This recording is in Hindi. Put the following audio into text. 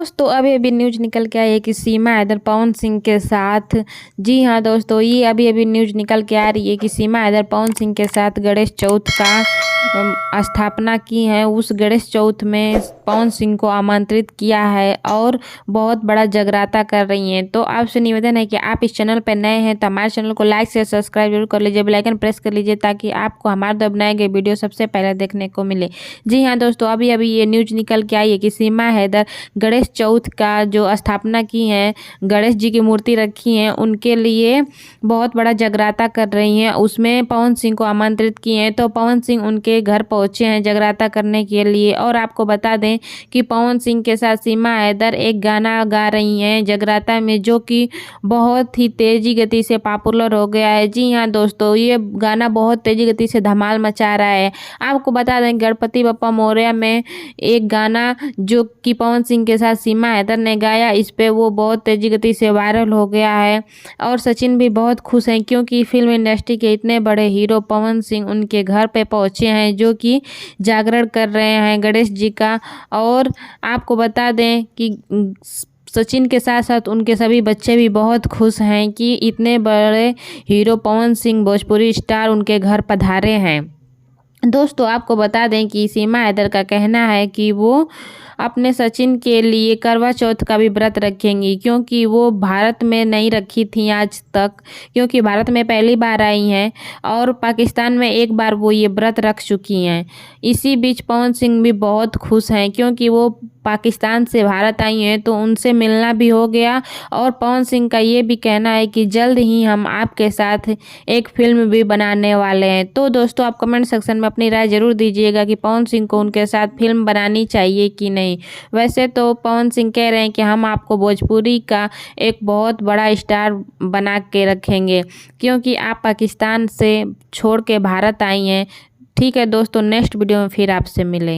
दोस्तों अभी अभी न्यूज निकल के आई है कि सीमा हैदर पवन सिंह के साथ। जी हाँ दोस्तों, ये अभी अभी न्यूज निकल के आ रही है कि सीमा हैदर पवन सिंह के साथ गणेश चौथ का स्थापना की है। उस गणेश चौथ में पवन सिंह को आमंत्रित किया है और बहुत बड़ा जगराता कर रही हैं। तो आपसे निवेदन है कि आप इस चैनल पर नए हैं तो हमारे चैनल को लाइक से सब्सक्राइब जरूर कर लीजिए, बेल आइकन प्रेस कर लीजिए ताकि आपको हमारे द्वारा बनाए गए वीडियो सबसे पहले देखने को मिले। जी हाँ दोस्तों, अभी अभी ये न्यूज निकल के आई है कि सीमा हैदर गणेश चौथ का जो स्थापना की है, गणेश जी की मूर्ति रखी है, उनके लिए बहुत बड़ा जगराता कर रही हैं। उसमें पवन सिंह को आमंत्रित किए हैं, तो पवन सिंह उनके घर पहुंचे हैं जगराता करने के लिए। और आपको बता दें कि पवन सिंह के साथ सीमा हैदर एक गाना गा रही हैं जगराता में, जो कि बहुत ही तेजी गति से पॉपुलर हो गया है। जी हाँ दोस्तों, ये गाना बहुत तेजी गति से धमाल मचा रहा है। आपको बता दें गणपति बप्पा मोरया में एक गाना जो कि पवन सिंह के साथ सीमा हैदर ने गाया, इस पे वो बहुत तेजी गति से वायरल हो गया है। और सचिन भी बहुत खुश हैं क्योंकि फिल्म इंडस्ट्री के इतने बड़े हीरो पवन सिंह उनके घर पे पहुंचे हैं, जो कि जागरण कर रहे हैं गणेश जी का। और आपको बता दें कि सचिन के साथ साथ उनके सभी बच्चे भी बहुत खुश हैं कि इतने बड़े हीरो पवन सिंह भोजपुरी स्टार उनके घर पधारे हैं। दोस्तों आपको बता दें कि सीमा हैदर का कहना है कि वो अपने सचिन के लिए करवा चौथ का भी व्रत रखेंगी, क्योंकि वो भारत में नहीं रखी थी आज तक, क्योंकि भारत में पहली बार आई हैं और पाकिस्तान में एक बार वो ये व्रत रख चुकी हैं। इसी बीच पवन सिंह भी बहुत खुश हैं क्योंकि वो पाकिस्तान से भारत आई हैं तो उनसे मिलना भी हो गया। और पवन सिंह का ये भी कहना है कि जल्द ही हम आपके साथ एक फिल्म भी बनाने वाले हैं। तो दोस्तों आप कमेंट सेक्शन में अपनी राय जरूर दीजिएगा कि पवन सिंह को उनके साथ फिल्म बनानी चाहिए कि नहीं। वैसे तो पवन सिंह कह रहे हैं कि हम आपको भोजपुरी का एक बहुत बड़ा स्टार बना के रखेंगे, क्योंकि आप पाकिस्तान से छोड़ के भारत आई हैं। ठीक है दोस्तों, नेक्स्ट वीडियो में फिर आपसे मिलेंगे।